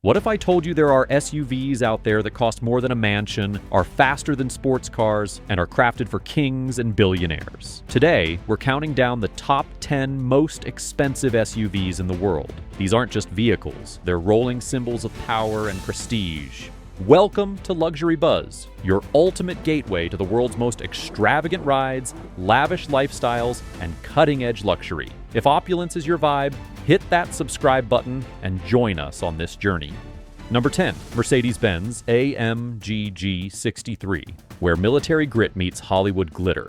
What if I told you there are SUVs out there that cost more than a mansion, are faster than sports cars, and are crafted for kings and billionaires? Today, we're counting down the top 10 most expensive SUVs in the world. These aren't just vehicles, they're rolling symbols of power and prestige. Welcome to Luxury Buzz, your ultimate gateway to the world's most extravagant rides, lavish lifestyles, and cutting-edge luxury. If opulence is your vibe, hit that subscribe button and join us on this journey. Number 10, Mercedes-Benz AMG63, where military grit meets Hollywood glitter.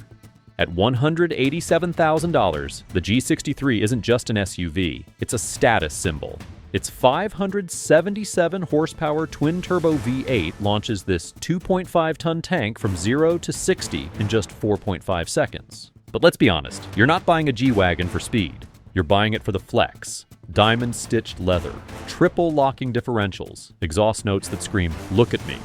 At $187,000, the G63 isn't just an SUV, it's a status symbol. Its 577 horsepower twin-turbo V8 launches this 2.5-ton tank from 0 to 60 in just 4.5 seconds. But let's be honest, you're not buying a G-Wagon for speed. You're buying it for the flex. Diamond-stitched leather, triple locking differentials, exhaust notes that scream, "Look at me."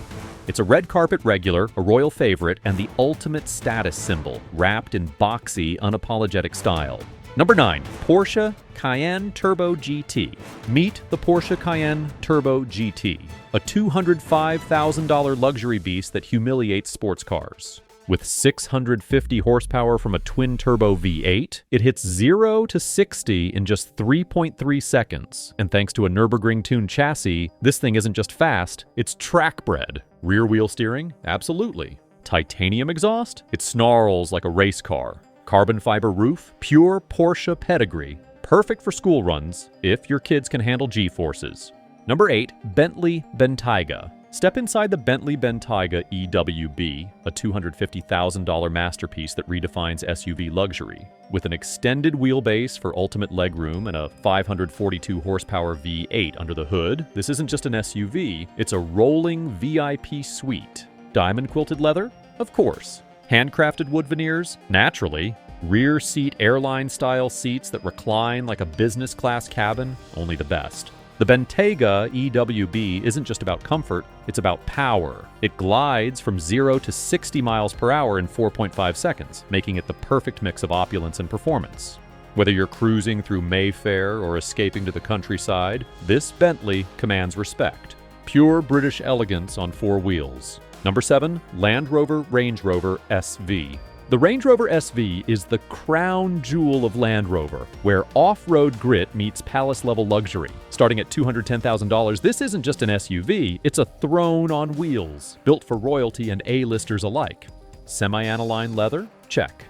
It's a red carpet regular, a royal favorite, and the ultimate status symbol, wrapped in boxy, unapologetic style. Number 9, Porsche Cayenne Turbo GT. Meet the Porsche Cayenne Turbo GT, a $205,000 luxury beast that humiliates sports cars. With 650 horsepower from a twin-turbo V8, it hits 0 to 60 in just 3.3 seconds. And thanks to a Nürburgring-tuned chassis, this thing isn't just fast, it's track-bred. Rear-wheel steering? Absolutely. Titanium exhaust? It snarls like a race car. Carbon fiber roof? Pure Porsche pedigree. Perfect for school runs, if your kids can handle G-forces. Number 8, Bentley Bentayga. Step inside the Bentley Bentayga EWB, a $250,000 masterpiece that redefines SUV luxury. With an extended wheelbase for ultimate legroom and a 542 horsepower V8 under the hood, this isn't just an SUV, it's a rolling VIP suite. Diamond quilted leather? Of course. Handcrafted wood veneers? Naturally. Rear seat airline-style seats that recline like a business class cabin? Only the best. The Bentayga EWB isn't just about comfort, it's about power. It glides from 0 to 60 miles per hour in 4.5 seconds, making it the perfect mix of opulence and performance. Whether you're cruising through Mayfair or escaping to the countryside, this Bentley commands respect. Pure British elegance on 4 wheels. Number 7, Land Rover Range Rover SV. The Range Rover SV is the crown jewel of Land Rover, where off-road grit meets palace-level luxury. Starting at $210,000, this isn't just an SUV, it's a throne on wheels, built for royalty and A-listers alike. Semi-aniline leather? Check.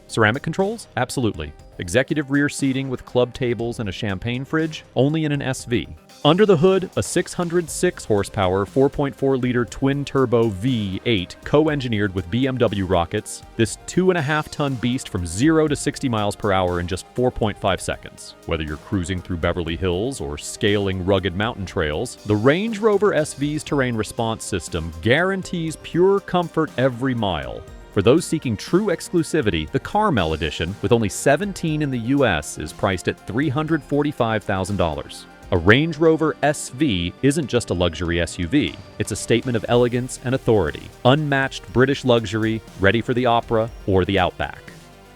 Ceramic controls? Absolutely. Executive rear seating with club tables and a champagne fridge? Only in an SV. Under the hood, a 606 horsepower, 4.4-liter twin-turbo V8 co-engineered with BMW rockets. This 2.5-ton beast from 0 to 60 miles per hour in just 4.5 seconds. Whether you're cruising through Beverly Hills or scaling rugged mountain trails, the Range Rover SV's terrain response system guarantees pure comfort every mile. For those seeking true exclusivity, the Carmel Edition, with only 17 in the US, is priced at $345,000. A Range Rover SV isn't just a luxury SUV, it's a statement of elegance and authority. Unmatched British luxury, ready for the opera or the outback.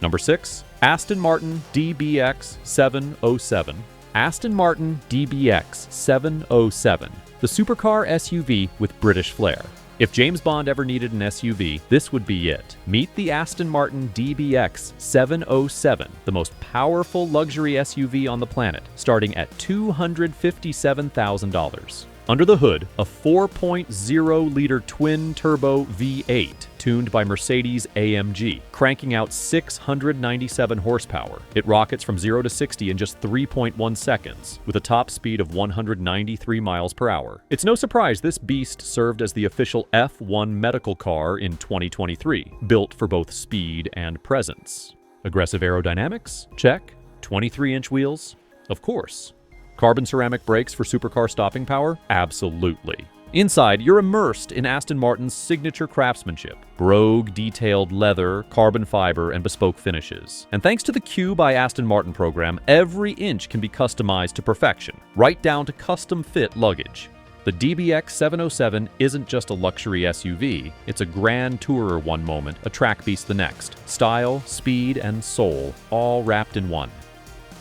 Number 6, Aston Martin DBX 707. Aston Martin DBX 707, the supercar SUV with British flair. If James Bond ever needed an SUV, this would be it. Meet the Aston Martin DBX 707, the most powerful luxury SUV on the planet, starting at $257,000. Under the hood, a 4.0-liter twin-turbo V8, tuned by Mercedes AMG, cranking out 697 horsepower. It rockets from 0 to 60 in just 3.1 seconds, with a top speed of 193 miles per hour. It's no surprise this beast served as the official F1 medical car in 2023, built for both speed and presence. Aggressive aerodynamics? Check. 23-inch wheels? Of course. Carbon ceramic brakes for supercar stopping power? Absolutely. Inside, you're immersed in Aston Martin's signature craftsmanship. Brogue, detailed leather, carbon fiber, and bespoke finishes. And thanks to the Q by Aston Martin program, every inch can be customized to perfection, right down to custom-fit luggage. The DBX 707 isn't just a luxury SUV, it's a grand tourer one moment, a track beast the next. Style, speed, and soul, all wrapped in one.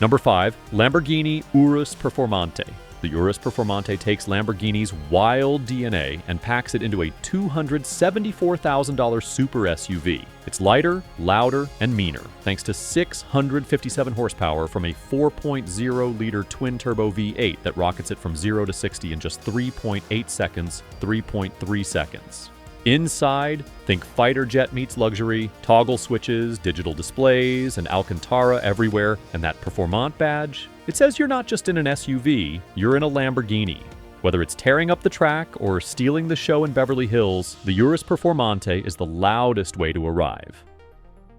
Number 5, Lamborghini Urus Performante. The Urus Performante takes Lamborghini's wild DNA and packs it into a $274,000 super SUV. It's lighter, louder, and meaner, thanks to 657 horsepower from a 4.0-liter twin-turbo V8 that rockets it from 0 to 60 in just 3.8 seconds, 3.3 seconds. Inside, think fighter jet meets luxury, toggle switches, digital displays, and Alcantara everywhere, and that Performante badge. It says you're not just in an SUV, you're in a Lamborghini. Whether it's tearing up the track or stealing the show in Beverly Hills, the Urus Performante is the loudest way to arrive.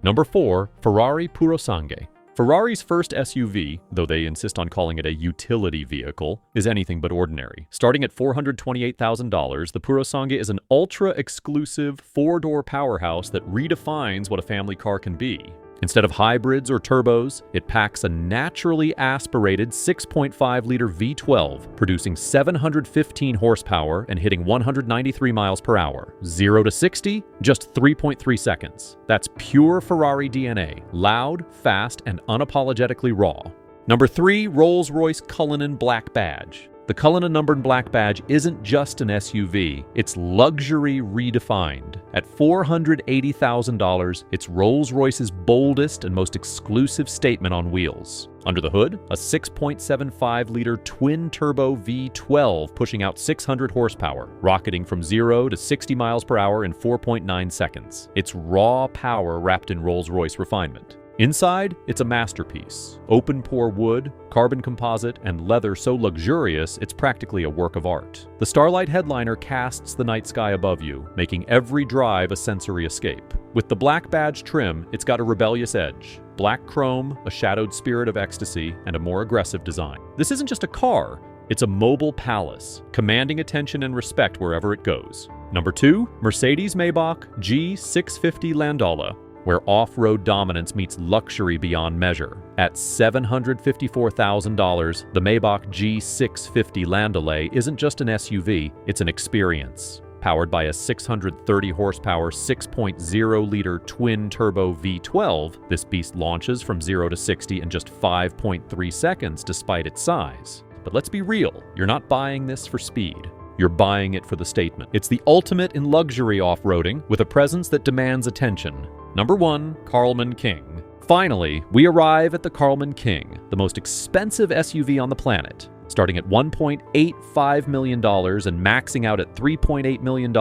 Number 4, Ferrari Purang. Ferrari's first SUV, though they insist on calling it a utility vehicle, is anything but ordinary. Starting at $428,000, the Purosangue is an ultra-exclusive 4-door powerhouse that redefines what a family car can be. Instead of hybrids or turbos, it packs a naturally aspirated 6.5-liter V12, producing 715 horsepower and hitting 193 miles per hour. 0 to 60, just 3.3 seconds. That's pure Ferrari DNA, loud, fast, and unapologetically raw. Number 3, Rolls-Royce Cullinan Black Badge. The Cullinan numbered black badge isn't just an SUV, it's luxury redefined. At $480,000, it's Rolls-Royce's boldest and most exclusive statement on wheels. Under the hood, a 6.75-liter twin-turbo V12 pushing out 600 horsepower, rocketing from 0 to 60 miles per hour in 4.9 seconds. It's raw power wrapped in Rolls-Royce refinement. Inside, it's a masterpiece. Open-pore wood, carbon composite, and leather so luxurious it's practically a work of art. The Starlight headliner casts the night sky above you, making every drive a sensory escape. With the black badge trim, it's got a rebellious edge. Black chrome, a shadowed spirit of ecstasy, and a more aggressive design. This isn't just a car, it's a mobile palace, commanding attention and respect wherever it goes. Number 2, Mercedes Maybach G650 Landaulet, where off-road dominance meets luxury beyond measure. At $754,000, the Maybach G650 Landaulet isn't just an SUV, it's an experience. Powered by a 630 horsepower 6.0-liter twin-turbo V12, this beast launches from 0 to 60 in just 5.3 seconds despite its size. But let's be real, you're not buying this for speed. You're buying it for the statement. It's the ultimate in luxury off-roading with a presence that demands attention. Number 1, Carlman King. Finally, we arrive at the Carlman King, the most expensive SUV on the planet. Starting at $1.85 million and maxing out at $3.8 million,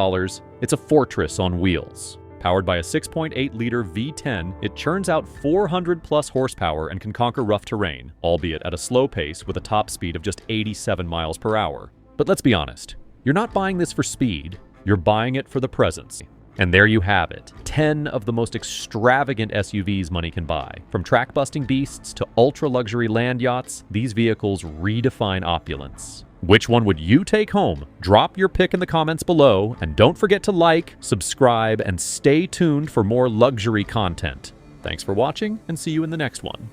it's a fortress on wheels. Powered by a 6.8-liter V10, it churns out 400-plus horsepower and can conquer rough terrain, albeit at a slow pace with a top speed of just 87 miles per hour. But let's be honest, you're not buying this for speed, you're buying it for the presence. And there you have it, 10 of the most extravagant SUVs money can buy. From track-busting beasts to ultra-luxury land yachts, these vehicles redefine opulence. Which one would you take home? Drop your pick in the comments below, and don't forget to like, subscribe, and stay tuned for more luxury content. Thanks for watching, and see you in the next one.